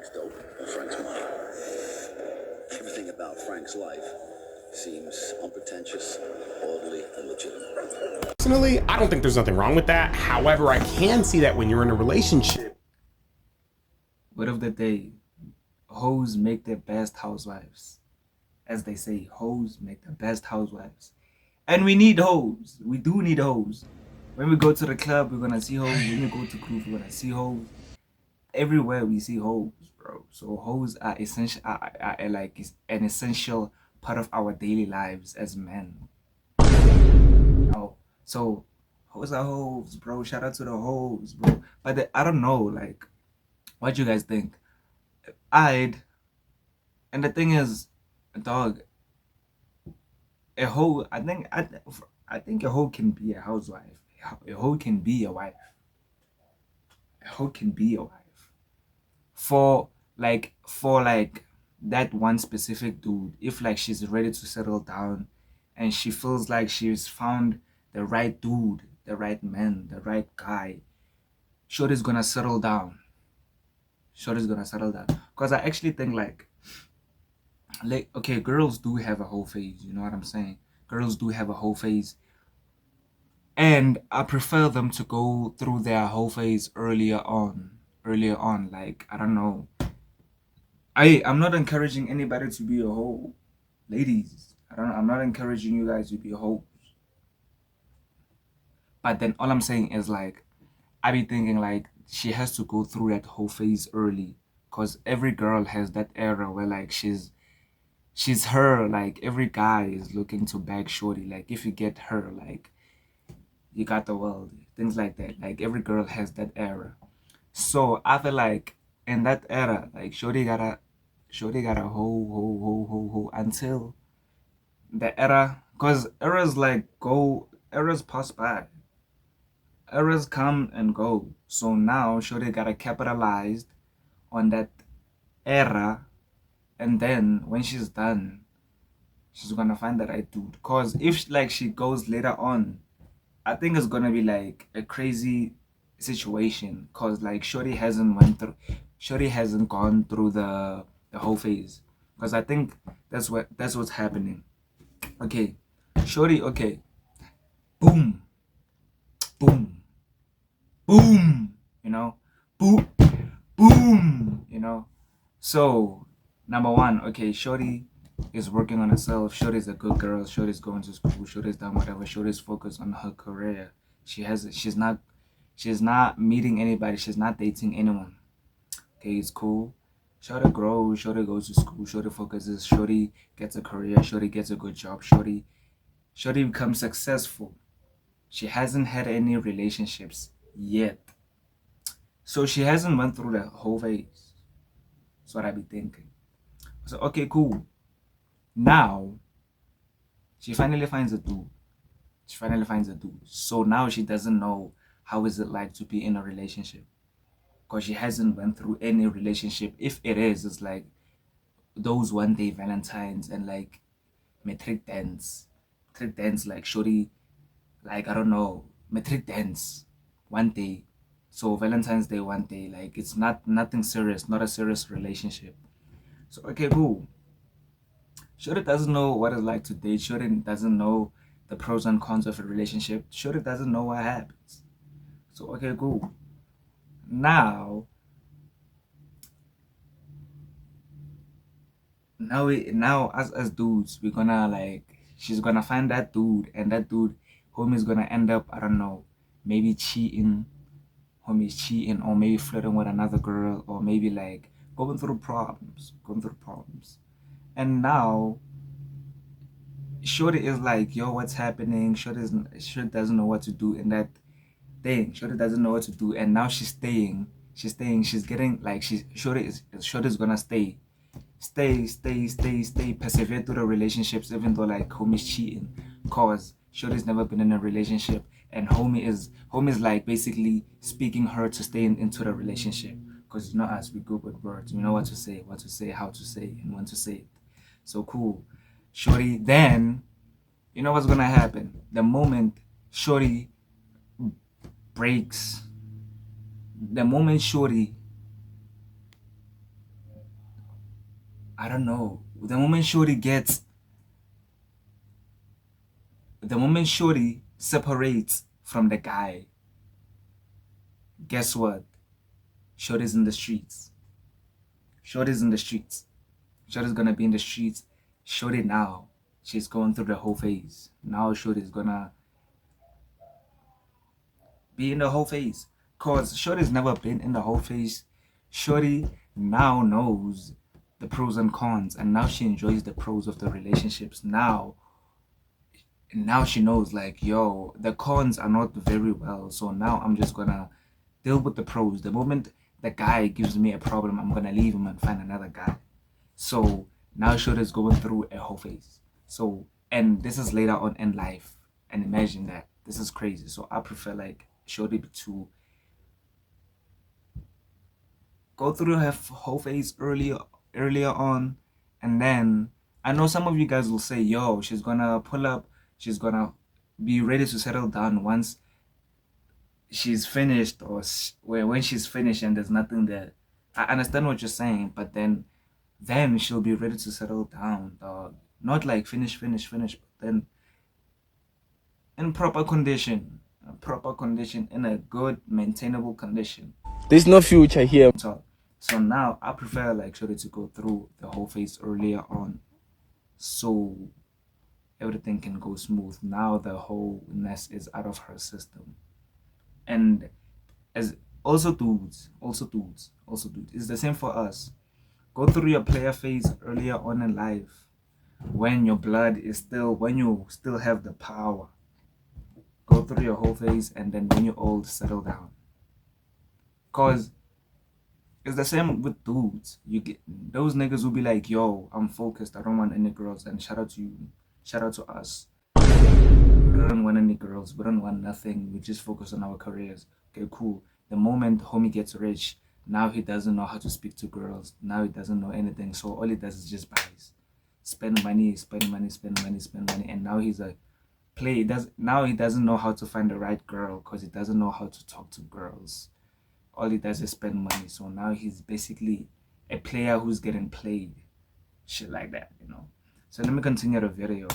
Frank's dope or Frank's money. Everything about Frank's life seems unpretentious, orderly, and legitimate. Personally, I don't think there's nothing wrong with that. However, I can see that when you're in a relationship. Word of the day, hoes make the best housewives. As they say, hoes make the best housewives. And we need hoes. We do need hoes. When we go to the club, we're gonna see hoes. When we go to group, we're gonna see hoes. Everywhere we see hoes, bro. So hoes are essential, are like an essential part of our daily lives as men. You know? So hoes are hoes, bro. Shout out to the hoes, bro. But I don't know, like, what you guys think? And the thing is, dog, a hoe. I think a hoe can be a housewife. A hoe can be a wife. A hoe can be a wife. For like that one specific dude, if like she's ready to settle down, and she feels like she's found the right dude, the right man, the right guy, Shorty's gonna settle down. Shorty's gonna settle down. Cause I actually think like okay, girls do have a whole phase, you know what I'm saying? Girls do have a whole phase, and I prefer them to go through their whole phase earlier on. Like, I don't know, I'm not encouraging anybody to be a hoe, ladies. I'm not encouraging you guys to be hoes, but then all I'm saying is like, I be thinking like she has to go through that whole phase early, cause every girl has that era where like she's her, like every guy is looking to bag shorty. Like if you get her, like you got the world, things like that. Like every girl has that era. So I feel like in that era, like shorty gotta ho until the era, cause eras like go, eras pass by, eras come and go. So now shorty gotta capitalize on that era, and then when she's done, she's gonna find the right dude. Cause if like she goes later on, I think it's gonna be like a crazy situation. Cause like Shorty hasn't gone through the whole phase. Cause I think that's what's happening. Okay, Shorty. Okay, boom, boom, boom. You know, boom, boom. You know. So number one, okay, Shorty is working on herself. Shorty's a good girl. Shorty's going to school. Shorty's done whatever. Shorty's focused on her career. She's not meeting anybody. She's not dating anyone. Okay, it's cool. Shorty grows. Shorty goes to school. Shorty focuses. Shorty gets a career. Shorty gets a good job. Shorty becomes successful. She hasn't had any relationships yet. So she hasn't went through the whole phase. That's what I be thinking. So okay, cool. Now she finally finds a dude. So now she doesn't know how is it like to be in a relationship, because she hasn't went through any relationship. If it is, it's like those one day Valentines and like metric dance. Like shorty, like I don't know, metric dance one day. So Valentine's Day one day, like it's nothing serious, not a serious relationship. So okay, cool. Shorty doesn't know what it's like to date. Shorty doesn't know the pros and cons of a relationship. Shorty doesn't know what happens. So okay, cool. Now now as dudes, we're gonna like, she's gonna find that dude, and that dude, homie's gonna end up, I don't know, maybe cheating, homie's cheating, or maybe flirting with another girl, or maybe like going through problems. And now Shorty is like, yo, what's happening? Shorty doesn't know what to do in that thing. Shorty doesn't know what to do, and now she's staying. She's getting like Shorty's gonna stay, persevere through the relationships, even though like homie's cheating, cause Shorty's never been in a relationship, and homie's like basically speaking her to stay into the relationship, cause you know us, we good with words, we know what to say, how to say, and when to say it. So cool. Shorty, then you know what's gonna happen the moment Shorty breaks, the moment Shorty I don't know. The moment Shorty separates from the guy, guess what? Shorty's in the streets. Shorty's in the streets. Shorty's gonna be in the streets. Shorty now, she's going through the whole phase. Now Shorty's gonna be in the whole phase. Cause Shorty's never been in the whole phase. Shorty now knows the pros and cons, and now she enjoys the pros of the relationships. Now she knows, like, yo, the cons are not very well, so now I'm just gonna deal with the pros. The moment the guy gives me a problem, I'm gonna leave him and find another guy. So now Shorty's going through a whole phase. So, and this is later on in life, and imagine that. This is crazy. So I prefer like Shorty to go through her whole phase earlier on, and then I know some of you guys will say, yo, she's gonna pull up, she's gonna be ready to settle down once she's finished, or when she's finished and there's nothing there. I understand what you're saying, but then she'll be ready to settle down, dog. Not like finish, but then in proper condition, in a good maintainable condition. There's no future here. So now I prefer like Shorty to go through the whole phase earlier on, so everything can go smooth. Now the wholeness is out of her system. And as also dudes, it's the same for us. Go through your player phase earlier on in life, when your blood is still, when you still have the power. Go through your whole phase, and then when you're old, settle down. Cause it's the same with dudes. You get those niggas will be like, yo, I'm focused, I don't want any girls. And shout out to you, shout out to us. We don't want any girls, we don't want nothing, we just focus on our careers. Okay, cool. The moment homie gets rich, now he doesn't know how to speak to girls. Now he doesn't know anything. So all he does is just buys. Spend money. And now he's a play. Now he doesn't know how to find the right girl, because he doesn't know how to talk to girls. All he does is spend money. So now he's basically a player who's getting played. Shit like that, you know. So let me continue the video.